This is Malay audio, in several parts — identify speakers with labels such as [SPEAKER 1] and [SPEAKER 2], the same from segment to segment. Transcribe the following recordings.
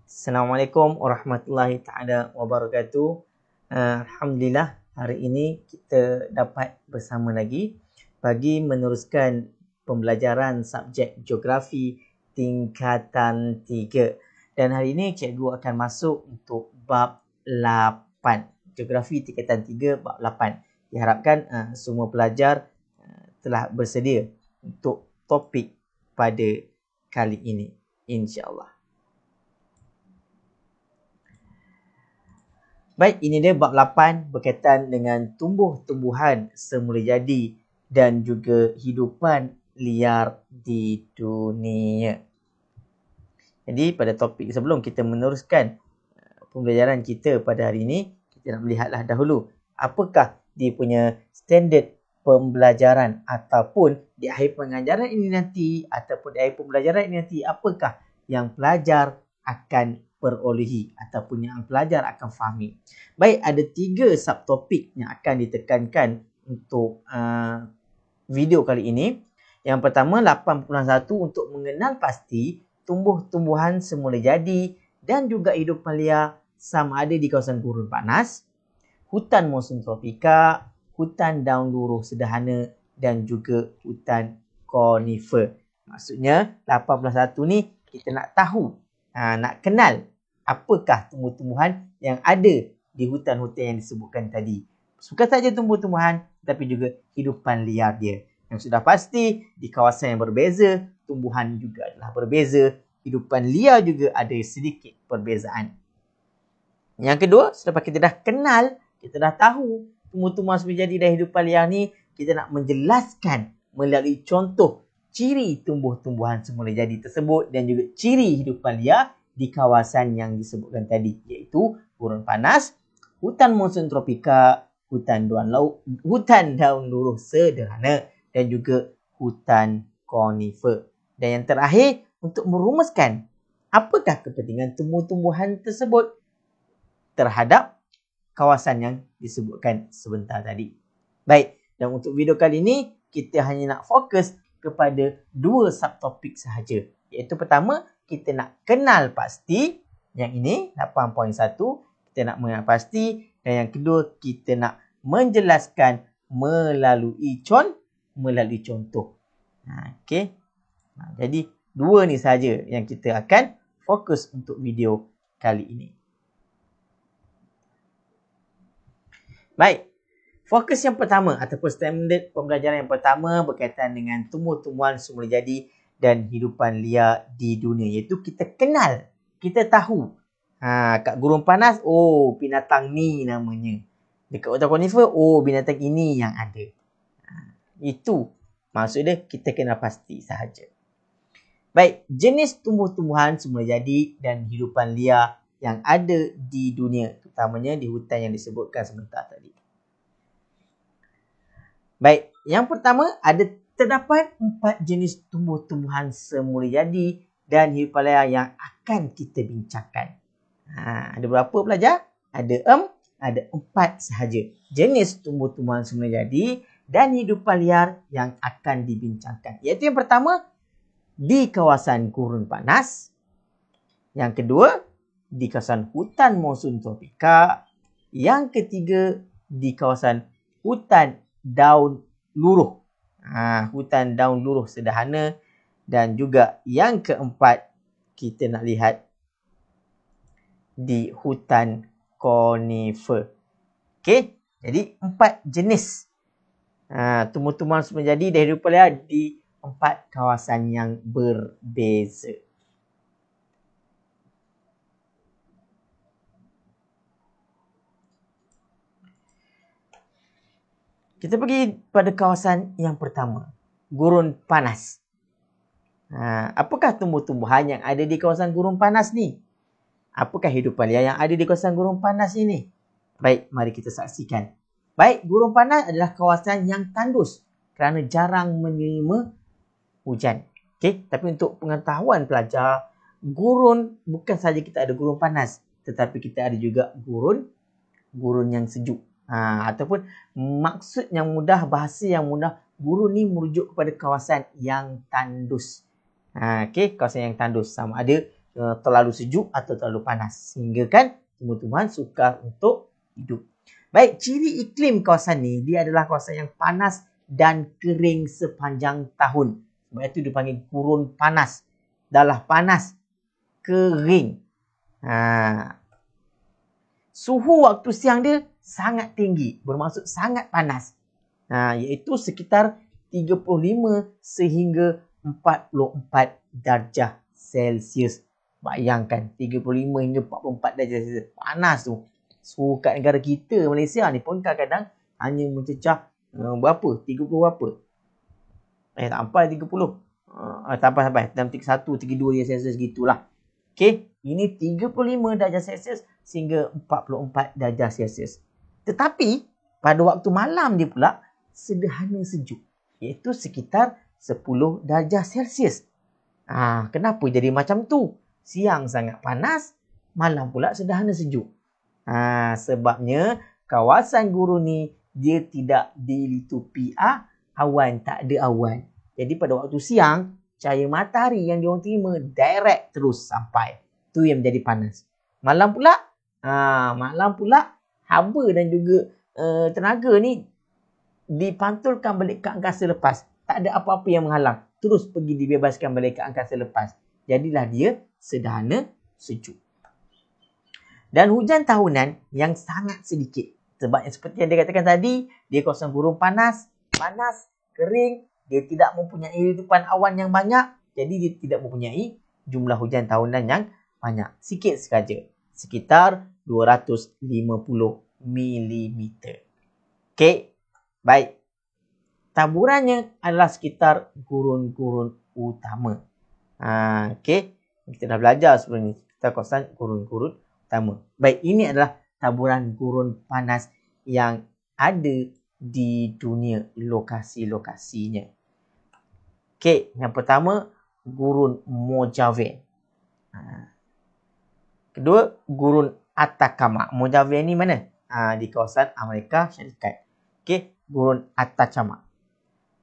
[SPEAKER 1] Assalamualaikum warahmatullahi taala wabarakatuh. Alhamdulillah hari ini kita dapat bersama lagi bagi meneruskan pembelajaran subjek geografi tingkatan 3. Dan hari ini cikgu akan masuk untuk bab 8. Geografi tingkatan 3 bab 8. Diharapkan semua pelajar telah bersedia untuk topik pada kali ini, insya-Allah. Baik, ini dia bab 8 berkaitan dengan tumbuh-tumbuhan semula jadi dan juga hidupan liar di dunia. Jadi pada topik sebelum kita meneruskan pembelajaran kita pada hari ini, kita nak melihatlah dahulu apakah dia punya standard pembelajaran ataupun di akhir pengajaran ini nanti ataupun di akhir pembelajaran ini nanti apakah yang pelajar akan perolehi ataupun yang pelajar akan fahami. Baik, ada 3 subtopik yang akan ditekankan untuk video kali ini. Yang pertama 8.1 untuk mengenal pasti tumbuh-tumbuhan semula jadi dan juga hidupan liar sama ada di kawasan gurun panas, hutan monsun tropika, hutan daun luruh sederhana dan juga hutan konifer. Maksudnya 8.1 ni kita nak tahu, nak kenal apakah tumbuh-tumbuhan yang ada di hutan-hutan yang disebutkan tadi. Bukan saja tumbuh-tumbuhan tapi juga hidupan liar dia. Yang sudah pasti di kawasan yang berbeza, tumbuhan juga adalah berbeza, hidupan liar juga ada sedikit perbezaan. Yang kedua, selepas kita dah kenal, kita dah tahu tumbuh-tumbuhan semula jadi dan hidupan liar ni, kita nak menjelaskan melalui contoh ciri tumbuh-tumbuhan semula jadi tersebut dan juga ciri hidupan liar di kawasan yang disebutkan tadi, iaitu gurun panas, hutan monsun tropika, hutan daun luruh sederhana dan juga hutan konifer. Dan yang terakhir, untuk merumuskan apakah kepentingan tumbuh-tumbuhan tersebut terhadap kawasan yang disebutkan sebentar tadi. Baik, dan untuk video kali ini kita hanya nak fokus kepada 2 subtopik sahaja. Iaitu pertama, kita nak kenal pasti, yang ini 8.1 kita nak mengenal pasti, dan yang kedua kita nak menjelaskan melalui contoh. Okey. Jadi 2 ni saja yang kita akan fokus untuk video kali ini. Baik. Fokus yang pertama ataupun standard pembelajaran yang pertama berkaitan dengan tumbuh-tumbuhan semula jadi dan hidupan liar di dunia, iaitu kita kenal, kita tahu. Kat gurun panas, binatang ni namanya. Dekat hutan konifer, binatang ini yang ada. Itu maksudnya kita kenal pasti sahaja. Baik, jenis tumbuh-tumbuhan semula jadi dan hidupan liar yang ada di dunia, terutamanya di hutan yang disebutkan sebentar tadi. Baik, yang pertama terdapat 4 jenis tumbuh-tumbuhan semula jadi dan hidupan liar yang akan kita bincangkan. Ada berapa pelajar? Ada 4 sahaja jenis tumbuh-tumbuhan semula jadi dan hidupan liar yang akan dibincangkan. Iaitu yang pertama, di kawasan gurun panas. Yang kedua, di kawasan hutan monsun tropika. Yang ketiga, di kawasan hutan daun luruh. Hutan daun luruh sederhana. Dan juga yang keempat, kita nak lihat di hutan konifer. Okey, jadi 4 jenis tumbuh-tumbuhan semula jadi dan hidupan liar di 4 kawasan yang berbeza. Kita pergi pada kawasan yang pertama, gurun panas. Apakah tumbuh-tumbuhan yang ada di kawasan gurun panas ni? Apakah hidupan liar yang ada di kawasan gurun panas ini? Baik, mari kita saksikan. Baik, gurun panas adalah kawasan yang tandus kerana jarang menerima hujan. Okey, tapi untuk pengetahuan pelajar, gurun bukan saja kita ada gurun panas, tetapi kita ada juga gurun yang sejuk. Ataupun maksud yang mudah, bahasa yang mudah, gurun ni merujuk kepada kawasan yang tandus. Okey, kawasan yang tandus sama ada terlalu sejuk atau terlalu panas. Sehingga kan tumbuh-tumbuhan sukar untuk hidup. Baik, ciri iklim kawasan ni, dia adalah kawasan yang panas dan kering sepanjang tahun. Sebab itu dipanggil gurun panas. Dahlah panas, kering. Suhu waktu siang dia sangat tinggi, bermaksud sangat panas. Iaitu sekitar 35 sehingga 44 darjah Celsius. Bayangkan 35 hingga 44 darjah Celsius. Panas tu. Suhu kat negara kita Malaysia ni pun kadang-kadang hanya mencecah berapa? 30 berapa? Tak sampai 30. Tak sampai. Dalam 31, 32 darjah Celsius gitulah. Okey, ini 35 darjah Celsius sehingga 44 darjah Celsius. Tetapi pada waktu malam dia pula sederhana sejuk, iaitu sekitar 10 darjah Celsius. Kenapa jadi macam tu? Siang sangat panas, malam pula sederhana sejuk. Sebabnya kawasan gurun ni dia tidak dilitupi awan, tak ada awan. Jadi pada waktu siang, cahaya matahari yang diorang terima direct terus sampai. Tu yang menjadi panas. Malam pula haba dan juga tenaga ni dipantulkan balik ke angkasa lepas. Tak ada apa-apa yang menghalang. Terus pergi dibebaskan balik ke angkasa lepas. Jadilah dia sederhana sejuk. Dan hujan tahunan yang sangat sedikit. Sebab seperti yang dia katakan tadi, dia kawasan gurun panas, kering. Dia tidak mempunyai hidupan awan yang banyak. Jadi dia tidak mempunyai jumlah hujan tahunan yang banyak. Sikit sahaja. Sekitar 250 mm. Okey. Baik. Taburannya adalah sekitar gurun-gurun utama. Okey. Kita dah belajar sebelum ni. Kita kawasan gurun-gurun utama. Baik, ini adalah taburan gurun panas yang ada di dunia, lokasi-lokasinya. Okey, yang pertama gurun Mojave. Kedua, gurun Atacama. Mojave ni mana? Di kawasan Amerika Syarikat. Okey, gurun Atacama.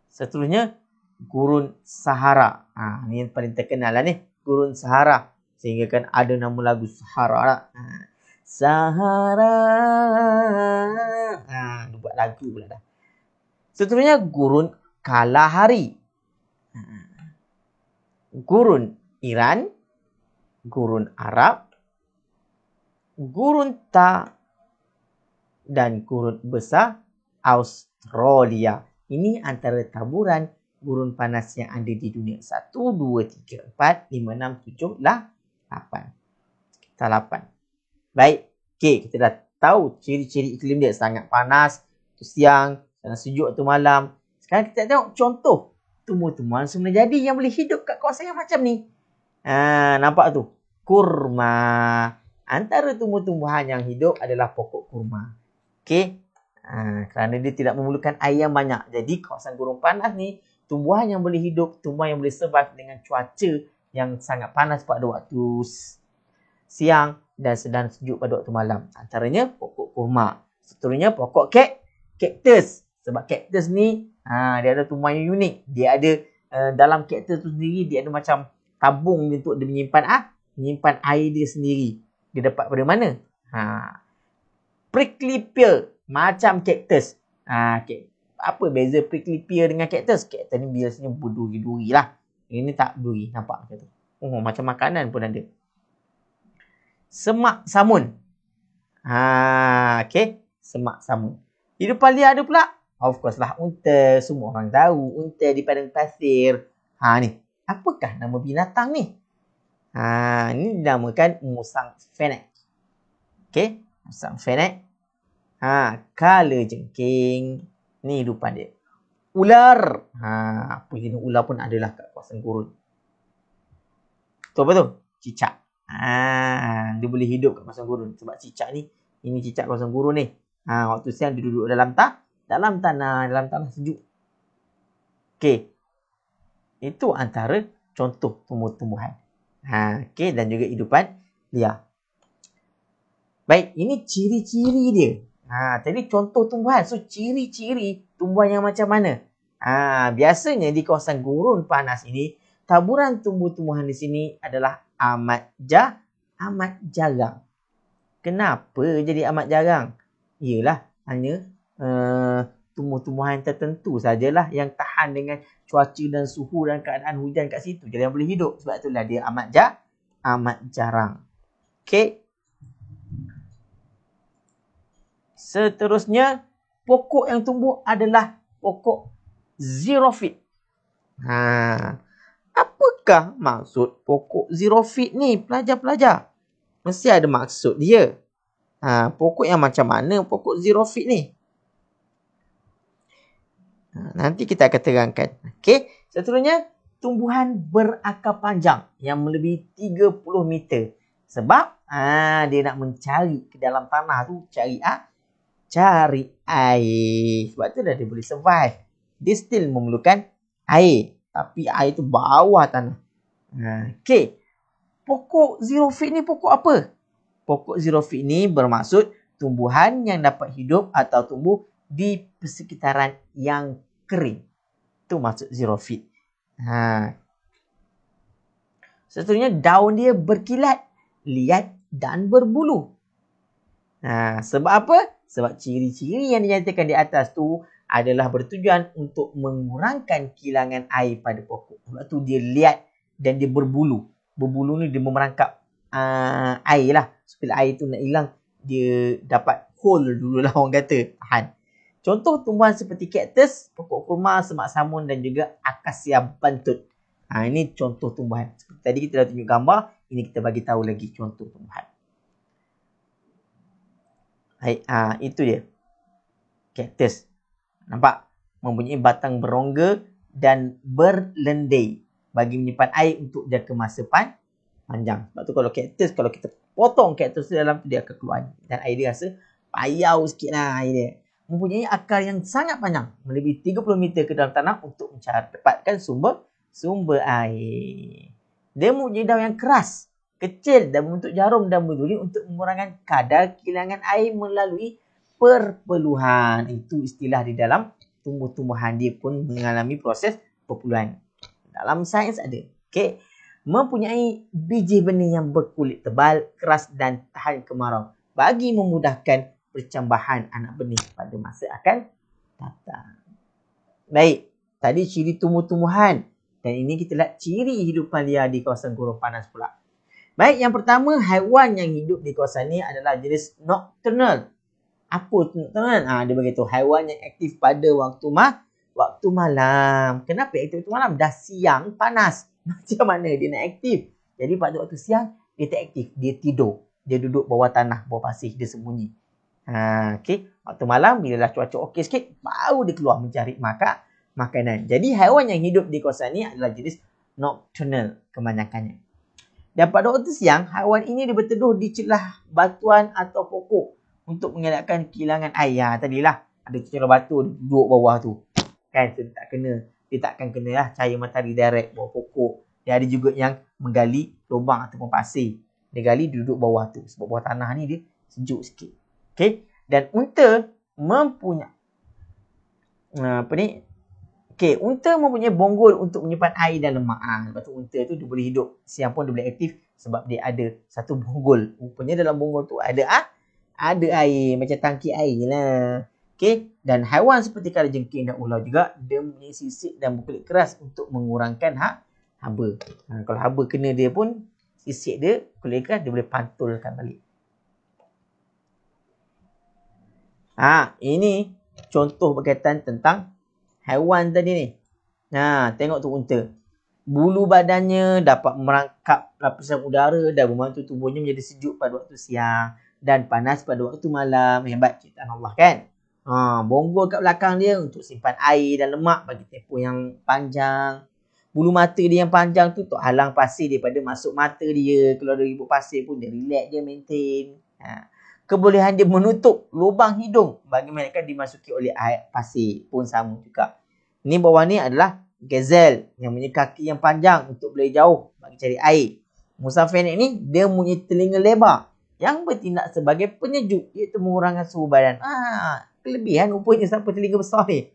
[SPEAKER 1] Seterusnya gurun Sahara. Ni yang paling terkenal lah ni, gurun Sahara. Sehingga kan ada nama lagu Sahara lah. Sahara. Dia buat lagu pula dah. Seterusnya gurun Kalahari. Gurun Iran. Gurun Arab. Gurun Ta. Dan gurun besar Australia. Ini antara taburan gurun panas yang ada di dunia. 1, 2, 3, 4, 5, 6, 7, 8. Kita 8. Baik. Okey, kita dah tahu ciri-ciri iklim dia. Sangat panas waktu siang, sangat sejuk waktu malam. Sekarang kita tengok contoh tumbuh-tumbuhan semula jadi yang boleh hidup kat kawasan yang macam ni. Nampak tu? Kurma. Antara tumbuh-tumbuhan yang hidup adalah pokok kurma. Okey. Kerana dia tidak memerlukan air yang banyak. Jadi kawasan gurun panas ni, tumbuhan yang boleh hidup, tumbuhan yang boleh survive dengan cuaca yang sangat panas pada waktu siang dan sedang sejuk pada waktu malam. Antaranya pokok kurma. Seterusnya pokok kaktus. Sebab kaktus ni dia ada tumbuhan yang unik. Dia ada dalam kaktus tu sendiri dia ada macam tabung untuk dia menyimpan air dia sendiri. Dia dapat pada mana? Prickly pear macam kaktus. Apa beza prickly pear dengan kaktus? Kaktus ni biasanya berduri-duri lah. Ini tak duri, nampak macam tu. Macam makanan pun ada. Semak samun. Okey, semak samun. Hidupan liar ada pula. Of course lah, unta. Semua orang tahu unta di padang pasir. Ni, apakah nama binatang ni? Ini dinamakan musang fennec. Okey, musang fennec. Kala jengking. Ni hidupan dia. Ular. Apa jenis ular pun adalah kat kawasan gurun. Tu apa tu? Cicak. Dia boleh hidup kat kawasan gurun. Sebab cicak ni, ini cicak kawasan gurun ni. Waktu siang dia duduk dalam tanah sejuk. Okey. Itu antara contoh tumbuh-tumbuhan. Okey, dan juga hidupan liar. Baik, ini ciri-ciri dia. Tadi contoh tumbuhan. So, ciri-ciri tumbuhan yang macam mana? Biasanya di kawasan gurun panas ini, taburan tumbuh-tumbuhan di sini adalah amat jarang. Kenapa jadi amat jarang? Iyalah hanya tumbuh-tumbuhan tertentu sajalah yang tahan dengan cuaca dan suhu dan keadaan hujan kat situ. Jadi yang boleh hidup. Sebab itulah dia amat jarang. Okey. Seterusnya, pokok yang tumbuh adalah pokok xerophyte. Apakah maksud pokok xerophyte ni, pelajar-pelajar? Mesti ada maksud dia. Pokok yang macam mana pokok xerophyte ni? Nanti kita akan terangkan. Okey, seterusnya tumbuhan berakar panjang yang melebihi 30 meter. Sebab dia nak mencari ke dalam tanah tu, cari air. Sebab tu dah dia boleh survive. Dia still memerlukan air, tapi air tu bawah tanah. Okey. Pokok xerophyte ni pokok apa? Pokok xerophyte ni bermaksud tumbuhan yang dapat hidup atau tumbuh di persekitaran yang kering. Itu maksud xerophyte. Seterusnya, daun dia berkilat, liat dan berbulu. Sebab apa? Sebab ciri-ciri yang dinyatakan di atas tu adalah bertujuan untuk mengurangkan kilangan air pada pokok. Sebab tu dia liat dan dia berbulu. Berbulu ni dia memerangkap air lah. Supaya air tu nak hilang, dia dapat hold dulu lah orang kata. Tahan. Contoh tumbuhan seperti kaktus, pokok kurma, semak samun dan juga akasia bantut. Ini contoh tumbuhan. Seperti tadi kita dah tunjuk gambar, ini kita bagi tahu lagi contoh tumbuhan. Baik, itu dia. Kaktus. Nampak? Mempunyai batang berongga dan berlendai bagi menyimpan air untuk jangka masa panjang. Sebab tu kalau kaktus, kalau kita potong kaktus dalam tu, dia akan keluar. Dan air dia rasa payau sikit lah air dia. Mempunyai akar yang sangat panjang, melebihi 30 meter ke dalam tanah untuk dapatkan sumber air. Dia mempunyai daun yang keras, kecil dan membentuk jarum dan berduri untuk mengurangkan kadar kehilangan air melalui perpeluhan. Itu istilah di dalam tumbuh-tumbuhan, dia pun mengalami proses perpeluhan. Dalam sains ada. Okey. Mempunyai biji benih yang berkulit tebal, keras dan tahan kemarau bagi memudahkan percambahan anak benih pada masa akan datang. Baik, tadi ciri tumbuh-tumbuhan. Dan ini kita lihat ciri hidupan liar di kawasan gurun panas pula. Baik, yang pertama, haiwan yang hidup di kawasan ini adalah jenis nocturnal. Apa nocturnal? Dia beritahu haiwan yang aktif pada waktu malam. Kenapa aktif waktu malam? Dah siang panas. Macam mana dia nak aktif? Jadi pada waktu siang, dia tak aktif. Dia tidur. Dia duduk bawah tanah, bawah pasir. Dia sembunyi. Okay. Waktu malam, bila dah cuaca okey sikit, baru dia keluar mencari makanan. Jadi haiwan yang hidup di kawasan ini adalah jenis nocturnal kebanyakannya. Dan pada waktu siang, haiwan ini dia berteduh di celah batuan atau pokok untuk mengelakkan kehilangan air. Tadilah ada celah batu duduk bawah tu. Kan, dia takkan kena lah cahaya matahari direct bawah pokok. Dia ada juga yang menggali lubang ataupun pasir. Dia gali, duduk bawah tu. Sebab bawah tanah ni dia sejuk sikit. Okay. Dan unta mempunyai unta mempunyai bonggol untuk menyimpan air dan lemak. Lepas tu unta tu dia boleh hidup siang pun, dia boleh aktif sebab dia ada satu bonggol. Rupanya dalam bonggol tu ada air, macam tangki air lah. Okay. Dan haiwan seperti kalajengking dan ular juga, dia mempunyai sisik dan berkulit keras untuk mengurangkan haba. Kalau haba kena dia pun, sisik dia, kulit keras, dia boleh pantulkan balik. Ini contoh berkaitan tentang haiwan tadi ni. Tengok tu unta. Bulu badannya dapat merangkap lapisan udara dan membantu tubuhnya menjadi sejuk pada waktu siang dan panas pada waktu malam. Hebat ciptaan Allah kan? Bonggol kat belakang dia untuk simpan air dan lemak bagi tempoh yang panjang. Bulu mata dia yang panjang tu untuk halang pasir daripada masuk mata dia. Kalau ada ribut pasir pun dia relax, dia maintain. Kebolehan dia menutup lubang hidung bagi mereka dimasuki oleh air pasir pun sama juga. Ini bawah ni adalah gazelle yang mempunyai kaki yang panjang untuk boleh jauh bagi cari air. Musa fennec ni dia mempunyai telinga lebar yang bertindak sebagai penyejuk, iaitu mengurangkan suhu badan. Kelebihan rupanya siapa telinga besar ni.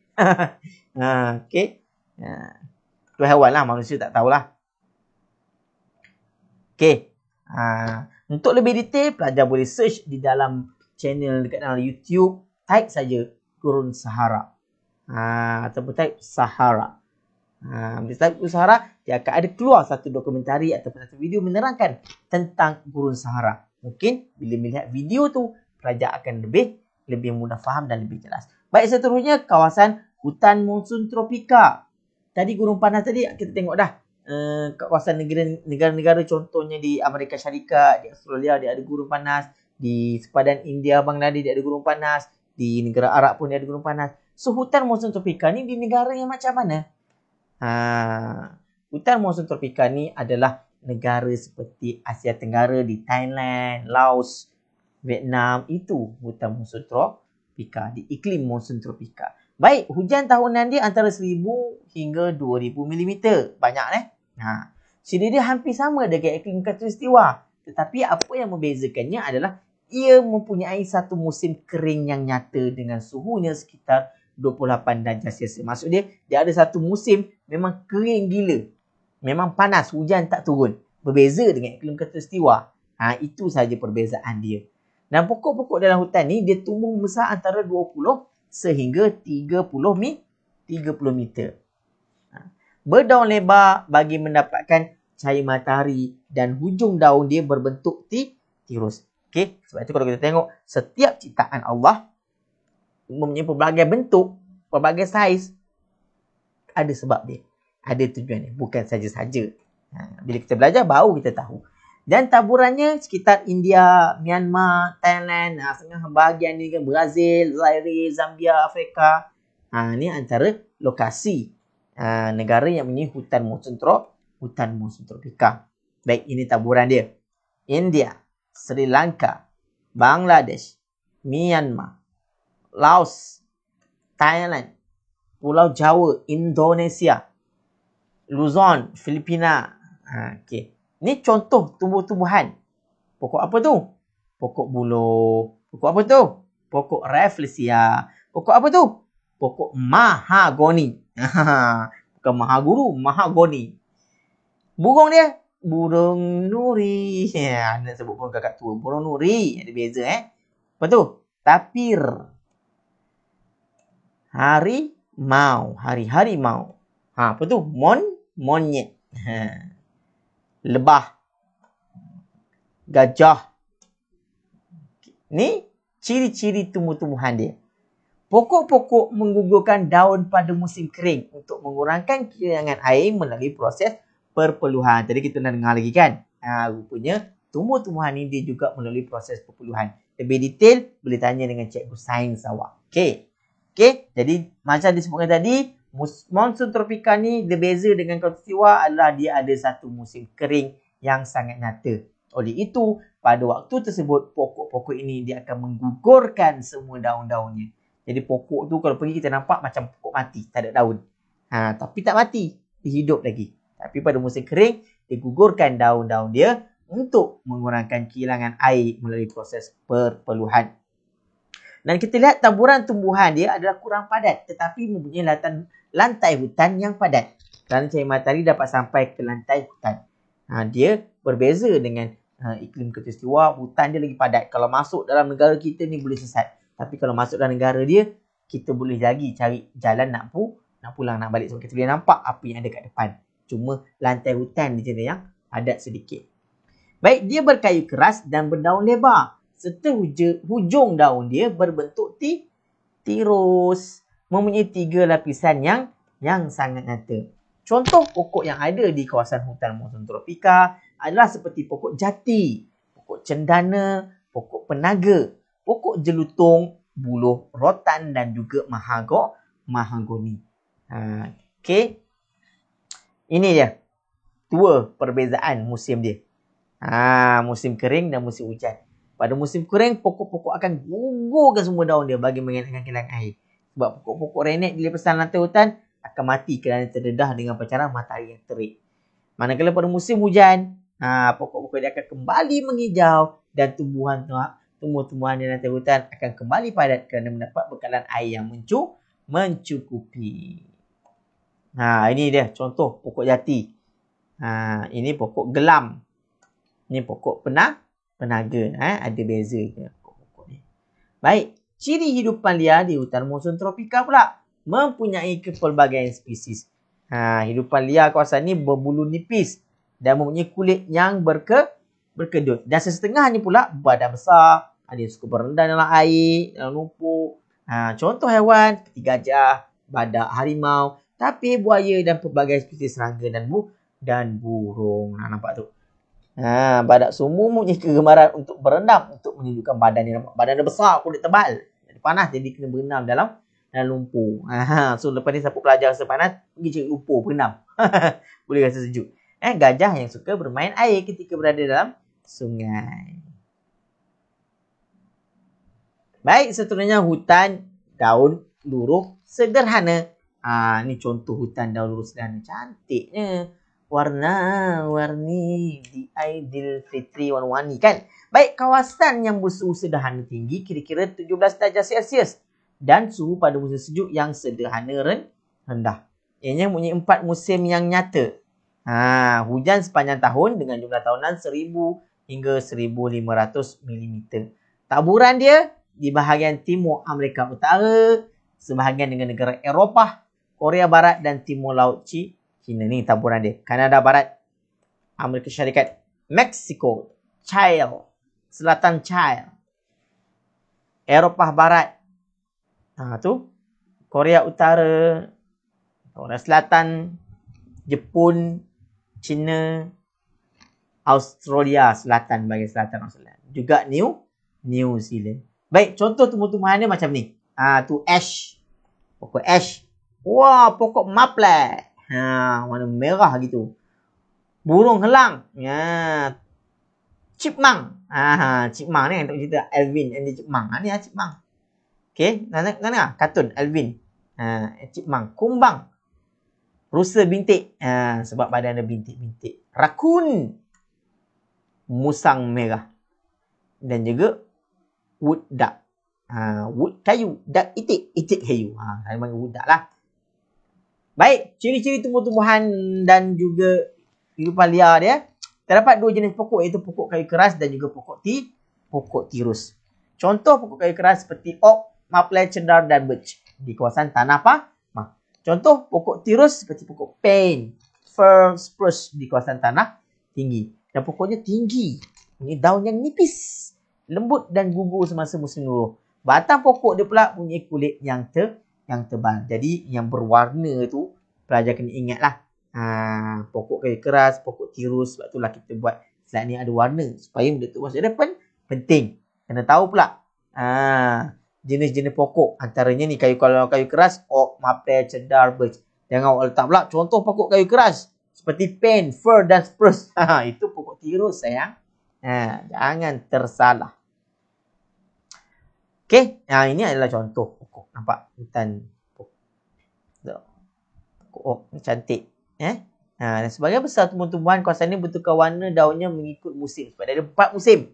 [SPEAKER 1] Okey. Itu haiwan lah, manusia tak tahulah. Okey. Untuk lebih detail, pelajar boleh search di dalam channel dekat dalam YouTube. Type saja Gurun Sahara. Ataupun type Sahara. Bila type Gurun Sahara, dia akan ada keluar satu dokumentari ataupun satu video menerangkan tentang Gurun Sahara. Mungkin bila melihat video tu, pelajar akan lebih mudah faham dan lebih jelas. Baik, seterusnya kawasan hutan monsun tropika. Tadi gurun panas tadi kita tengok dah. Kawasan negara-negara contohnya di Amerika Syarikat, di Australia dia ada gurun panas, di sepadan India, Bangladesh dia ada gurun panas, di negara Arab pun dia ada gurun panas. So hutan monsun tropika ni di negara yang macam mana? Hutan monsun tropika ni adalah negara seperti Asia Tenggara, di Thailand, Laos, Vietnam. Itu hutan monsun tropika, di iklim monsun tropika. Baik, hujan tahunan dia antara 1000 hingga 2000 mm. Banyak jadi dia hampir sama dengan iklim khatulistiwa. Tetapi apa yang membezakannya adalah ia mempunyai satu musim kering yang nyata dengan suhunya sekitar 28 darjah Celsius. Maksud dia ada satu musim memang kering gila. Memang panas, hujan tak turun. Berbeza dengan iklim khatulistiwa. Itu sahaja perbezaan dia. Dan pokok-pokok dalam hutan ni dia tumbuh membesar antara 20 sehingga 30 meter. Berdaun lebar bagi mendapatkan cahaya matahari dan hujung daun dia berbentuk tirus. Okey, sebab itu kalau kita tengok setiap ciptaan Allah mempunyai pelbagai bentuk, pelbagai saiz, ada sebab dia, ada tujuan dia, bukan saja-saja. Bila kita belajar baru kita tahu. Dan taburannya sekitar India, Myanmar, Thailand, setengah bahagian ni kan Brazil, Zaire, Zambia, Afrika. Ni antara lokasi negara yang mempunyai hutan monsun tropika. Baik, ini taburan dia. India, Sri Lanka, Bangladesh, Myanmar, Laos, Thailand, Pulau Jawa, Indonesia, Luzon, Filipina. Okey. Ni contoh tumbuh-tumbuhan. Pokok apa tu? Pokok buluh. Pokok apa tu? Pokok Rafflesia. Pokok apa tu? Pokok mahagoni. Bukan mahaguru, mahagoni. Burung dia? Burung nuri. Nak sebut burung kakak tua. Burung nuri. Ada beza Apa tu? Tapir. Harimau. Harimau. Apa tu? Monyet. Lebah, gajah. Ni ciri-ciri tumbuh-tumbuhan dia. Pokok-pokok menggugurkan daun pada musim kering untuk mengurangkan kehilangan air melalui proses perpeluhan. Tadi kita dah dengar lagi kan? Rupanya tumbuh-tumbuhan ni dia juga melalui proses perpeluhan. Lebih detail boleh tanya dengan cikgu sains awak. Okey. Jadi macam disebutkan tadi, monsun tropika ni berbeza dengan khatulistiwa adalah dia ada satu musim kering yang sangat nyata. Oleh itu, pada waktu tersebut pokok-pokok ini dia akan menggugurkan semua daun-daunnya. Jadi pokok tu kalau pergi kita nampak macam pokok mati, tak ada daun. Tapi tak mati, dia hidup lagi. Tapi pada musim kering, dia gugurkan daun-daun dia untuk mengurangkan kehilangan air melalui proses perpeluhan. Dan kita lihat taburan tumbuhan dia adalah kurang padat tetapi mempunyai lantai hutan yang padat. Kerana cahaya matahari dapat sampai ke lantai hutan. Dia berbeza dengan iklim khatulistiwa, hutan dia lagi padat. Kalau masuk dalam negara kita ni boleh sesat. Tapi kalau masuk dalam negara dia, kita boleh lagi cari jalan nak pulang, nak balik. Sebab kita boleh nampak apa yang ada kat depan. Cuma lantai hutan dia yang padat sedikit. Baik, dia berkayu keras dan berdaun lebar. Serta hujung daun dia berbentuk tirus. Mempunyai 3 lapisan yang sangat nyata. Contoh pokok yang ada di kawasan hutan monsun tropika adalah seperti pokok jati, pokok cendana, pokok penaga, pokok jelutung, buluh rotan dan juga mahagoni. Okey. Ini dia. 2 perbezaan musim dia. Musim kering dan musim hujan. Pada musim kering, pokok-pokok akan gugurkan semua daun dia bagi mengelakkan kehilangan air. Sebab pokok-pokok renek di lepasan lantai hutan akan mati kerana terdedah dengan pancaran matahari yang terik. Manakala pada musim hujan, pokok-pokok dia akan kembali menghijau dan tumbuh-tumbuhan di lantai hutan akan kembali padat kerana mendapat bekalan air yang mencukupi. Ini dia contoh pokok jati. Ini pokok gelam. Ni pokok penaga. Ada beza ke pokok ni. Baik. Ciri hidupan liar di hutan monsun tropika pula. Mempunyai kepelbagaian spesies. Hidupan liar kawasan ni berbulu nipis. Dan mempunyai kulit yang berkedut. Dan sesetengah ni pula badan besar. Ada yang suka berenang dalam air, dalam lumpur. Contoh haiwan seperti gajah, badak, harimau, tapir, buaya dan pelbagai spesies serangga dan burung. Nampak tu? Badak semua mempunyai kegemaran untuk berenang, untuk menunjukkan badan dia besar, kulit tebal. Jadi panas, jadi kena berenang dalam lumpur. So lepas ni siapa pelajar rasa panas, pergi cari lumpur berenang. Boleh rasa sejuk. Gajah yang suka bermain air ketika berada dalam sungai. Baik, seterusnya hutan daun luruh sederhana. Ni contoh hutan daun luruh sederhana. Cantiknya. Warna-warni di Aidilfitri warna-warni kan. Baik, kawasan yang bersuhu sederhana tinggi kira-kira 17 darjah Celsius. Dan suhu pada musim sejuk yang sederhana rendah. Ianya mempunyai 4 musim yang nyata. Hujan sepanjang tahun dengan jumlah tahunan 1000 hingga 1500 mm. Taburan dia di bahagian timur Amerika Utara, sebahagian dengan negara Eropah, Korea Barat dan Timur Laut China. Ni taburan dia. Kanada Barat, Amerika Syarikat, Meksiko, Chile, Selatan Chile, Eropah Barat. Tu Korea Utara, Korea Selatan, Jepun, China, Australia Selatan, bahagian selatan Australia. Juga New Zealand. Baik, contoh tumbuh-tumbuhan dia macam ni. Tu ash. Pokok ash. Wah, pokok maple. Warna merah gitu. Burung helang. Chipmunk. Chipmunk ni yang tak cerita Alvin and the Chipmunk. Ni chipmunk. Okey, mana kartun Alvin. Chipmunk. Kumbang. Rusa bintik. Sebab badan ada bintik-bintik. Rakun. Musang merah. Dan juga wood duck. Wood kayu. Duck itik. Itik kayu. Saya panggil wood duck lah. Baik. Ciri-ciri tumbuh-tumbuhan dan juga hidupan liar dia. Terdapat 2 jenis pokok, iaitu pokok kayu keras dan juga pokok tirus. Contoh pokok kayu keras seperti oak, maple, cedar dan birch. Di kawasan tanah Contoh pokok tirus seperti pokok pine, fir, spruce di kawasan tanah tinggi. Dan pokoknya tinggi. Ini daun yang nipis, lembut dan gugur semasa musim luruh. Batang pokok dia pula punya kulit yang tebal. Jadi yang berwarna tu pelajar kena ingatlah. Pokok kayu keras, pokok tirus. Sebab itulah kita buat slide ni ada warna. Supaya benda tu masa depan penting. Kena tahu pula. Jenis-jenis pokok. Antaranya ni kalau kayu keras, oak, maple, cedar, birch. Jangan awak letak pula contoh pokok kayu keras. Seperti pine, fir dan spruce. Itu pokok tirus sayang. Jangan tersalah. Okey. Ini adalah contoh pokok. Nampak? Hutan pokok oak. Cantik. Dan sebagai besar tumbuh-tumbuhan kawasan ini bertukar warna daunnya mengikut musim. Sebab ada 4 musim.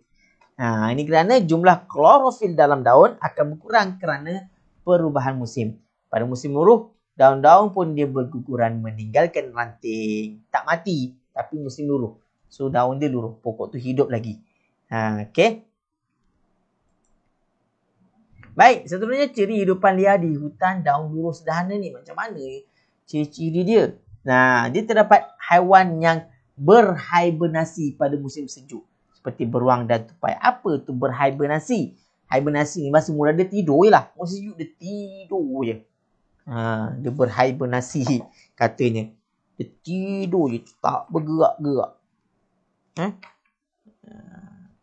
[SPEAKER 1] Ini kerana jumlah klorofil dalam daun akan berkurang kerana perubahan musim. Pada musim luruh, daun-daun pun dia berguguran meninggalkan ranting. Tak mati, tapi musim luruh. So, daun dia luruh. Pokok tu hidup lagi. Okey. Baik, seterusnya ciri hidupan liar di hutan daun luruh sederhana ni. Macam mana ciri-ciri dia? Dia terdapat haiwan yang berhibernasi pada musim sejuk. Seperti beruang dan tupai. Apa tu berhibernasi? Hibernasi ni masa mula dia tidur je lah. Masa sejuk dia tidur je. Dia berhibernasi katanya. Dia tidur je. Tak bergerak-gerak.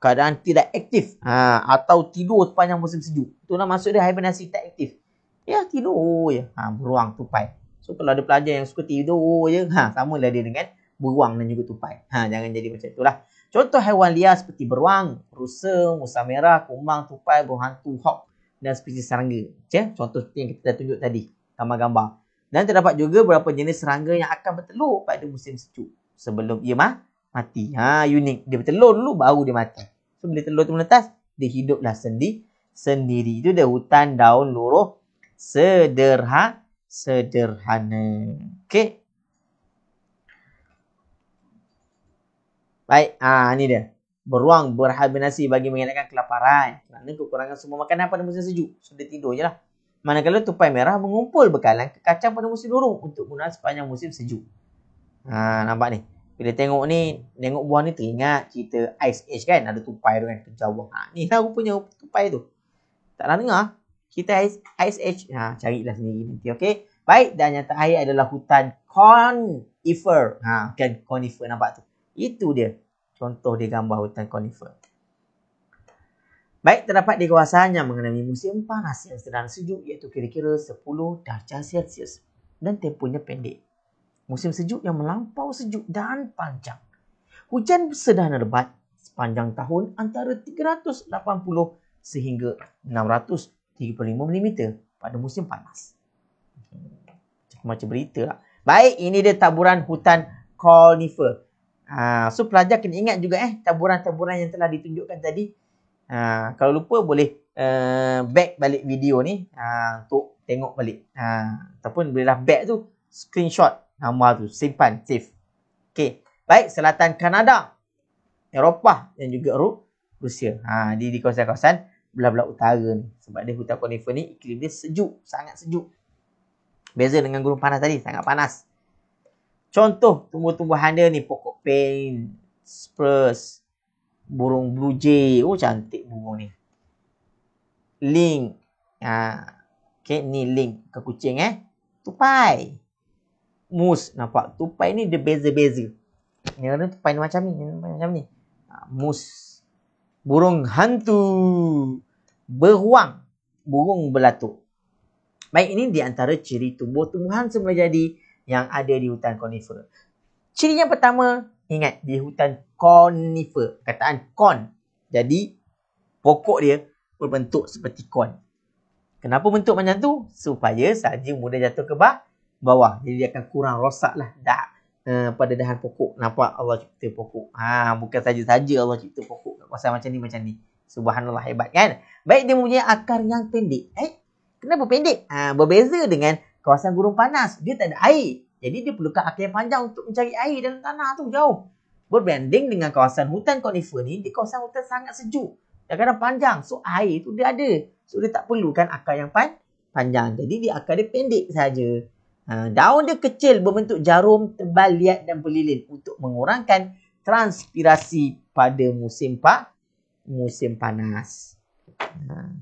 [SPEAKER 1] Keadaan tidak aktif. Atau tidur sepanjang musim sejuk. Itulah maksud dia hibernasi tak aktif. Ya tidur je. Beruang, tupai. So kalau ada pelajar yang suka tidur je. Samalah dia dengan beruang dan juga tupai. Jangan jadi macam itulah. Contoh haiwan liar seperti beruang, rusa, musang merah, kumbang, tupai, burung hantu, hawk dan spesies serangga. Contoh seperti yang kita dah tunjuk tadi, gambar-gambar. Dan terdapat juga beberapa jenis serangga yang akan bertelur pada musim sejuk sebelum ia mati. Unik. Dia bertelur dulu baru dia mati. So bila telur tu menetas, dia hiduplah sendiri. Itu dia hutan daun luruh sederhana. Okey. Baik, ni dia. beruang berhibernasi bagi mengelakkan kelaparan kerana kekurangan semua makanan pada musim sejuk. Sudah tidur je lah. Manakala tupai merah mengumpul bekalan ke kacang pada musim durung untuk guna sepanjang musim sejuk. Nampak ni. Bila tengok ni, tengok buah ni teringat cerita Ice Age kan. Ada tupai tu kan, kejar buah. Ni lah rupanya tupai tu. Tak nak dengar cerita Ice Age. Carilah sendiri nanti, okey. Baik, dan yang terakhir adalah hutan conifer. Kan conifer nampak tu. Itu dia. Contoh dia gambar hutan conifer. Baik, terdapat di kawasan yang mengalami musim panas yang sedang sejuk iaitu kira-kira 10 darjah Celsius dan tempohnya pendek. Musim sejuk yang melampau sejuk dan panjang. Hujan sedang lebat sepanjang tahun antara 380 sehingga 635 mm pada musim panas. Macam berita lah. Baik, ini dia taburan hutan conifer. So pelajar kena ingat juga taburan-taburan yang telah ditunjukkan tadi. Kalau lupa boleh back balik video ni untuk tengok balik. Ataupun bila dah back tu screenshot nama tu, simpan, save. Okey. Baik, selatan Kanada, Eropah dan juga Rusia. Di kawasan-kawasan belah-belah utara ni. Sebab dia hutan conifer ni iklim dia sejuk, sangat sejuk. Beza dengan gurun panas tadi, sangat panas. Contoh tumbuh-tumbuhan dia ni, pokok pine, spruce, burung blue jay. Oh, cantik burung ni. Link. Okay, ni link ke kucing tupai. Moose. Nampak? Tupai ni dia beza-beza. Yang ada tupai ni macam ni. Moose. Burung hantu. Beruang. Burung belatuk. Baik, ini di antara ciri tumbuh-tumbuhan semula jadi yang ada di hutan conifer. Ciri yang pertama, ingat di hutan conifer. Kataan con. Jadi, pokok dia berbentuk seperti con. Kenapa bentuk macam tu? Supaya sahaja mudah jatuh ke bawah. Jadi dia akan kurang rosak lah pada dahan pokok. Nampak Allah cipta pokok. Bukan saja-saja Allah cipta pokok kat kawasan macam ni. Subhanallah, hebat kan? Baik, dia mempunyai akar yang pendek. Kenapa pendek? Berbeza dengan kawasan gurun panas. Dia tak ada air. Jadi dia perlukan akar yang panjang untuk mencari air dalam tanah tu jauh. Berbanding dengan kawasan hutan conifer ni, di kawasan hutan sangat sejuk. Kadang-kadang panjang. So air tu dia ada. So dia tak perlukan akar yang panjang. Jadi dia akar dia pendek saja. Daun dia kecil berbentuk jarum, tebal, liat dan berlilin untuk mengurangkan transpirasi pada musim panas.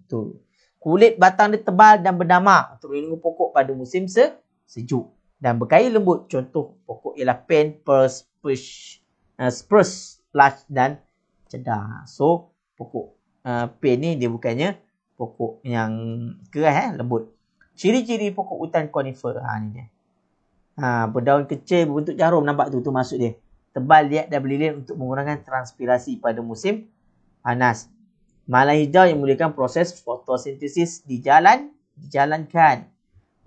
[SPEAKER 1] Tu. Kulit batang dia tebal dan berdamar untuk melindungi pokok pada musim sejuk. Dan berkayu lembut. Contoh pokok ialah pine, spruce, larch dan cedar. So pokok pine ni dia bukannya pokok yang keras lembut. Ciri-ciri pokok hutan conifer. Ni dia. Berdaun kecil berbentuk jarum. Nampak tu maksud dia. Tebal, liat dan berlilin untuk mengurangkan transpirasi pada musim panas. Malai hijau yang memulakan proses fotosintesis dijalankan.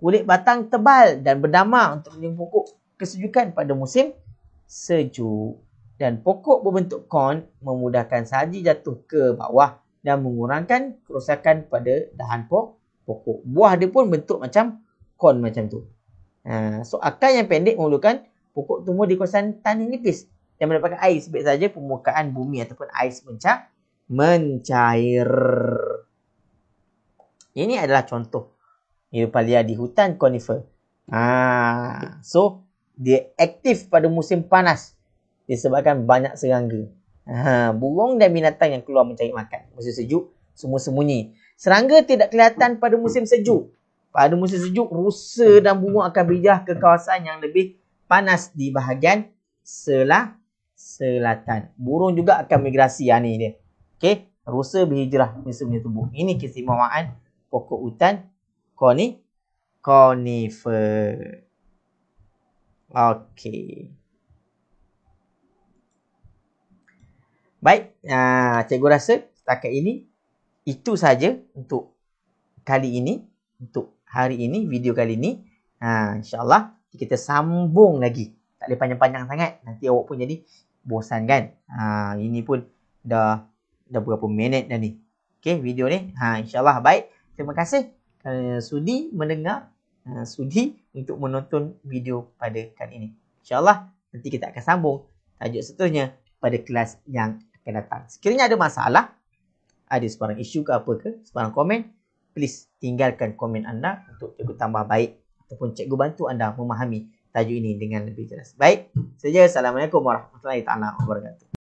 [SPEAKER 1] Kulit batang tebal dan berdamar untuk melindungi pokok kesejukan pada musim sejuk. Dan pokok berbentuk kon memudahkan saji jatuh ke bawah dan mengurangkan kerosakan pada dahan pokok. Buah dia pun bentuk macam kon macam tu. So akar yang pendek memerlukan pokok tumbuh di kawasan tanah nipis yang mendapatkan air. Sebaik saja permukaan bumi ataupun ais mencair. Ini adalah contoh hidupan liar di hutan conifer. So dia aktif pada musim panas disebabkan banyak serangga. Burung dan binatang yang keluar mencari makan. Musim sejuk semua sembunyi. Serangga tidak kelihatan pada musim sejuk. Pada musim sejuk, rusa dan burung akan berhijrah ke kawasan yang lebih panas di bahagian selatan. Burung juga akan migrasi. Ni dia. Okey, rusa berhijrah musim tumbuh. Ini keistimewaan pokok hutan conifer. Okey. Baik, cikgu rasa setakat ini itu saja untuk kali ini, untuk hari ini, video kali ini. InsyaAllah kita sambung lagi. Tak boleh panjang-panjang sangat. Nanti awak pun jadi bosan kan. Ini pun dah berapa minit dah ni. Okay, video ni. InsyaAllah baik. Terima kasih kerana sudi mendengar, sudi untuk menonton video pada kali ini. InsyaAllah nanti kita akan sambung tajuk seterusnya pada kelas yang akan datang. Sekiranya ada masalah, ada sebarang isu ke apa ke, sebarang komen, please tinggalkan komen anda untuk cikgu tambah baik ataupun cikgu bantu anda memahami tajuk ini dengan lebih jelas. Baik, saja. Assalamualaikum warahmatullahi wabarakatuh.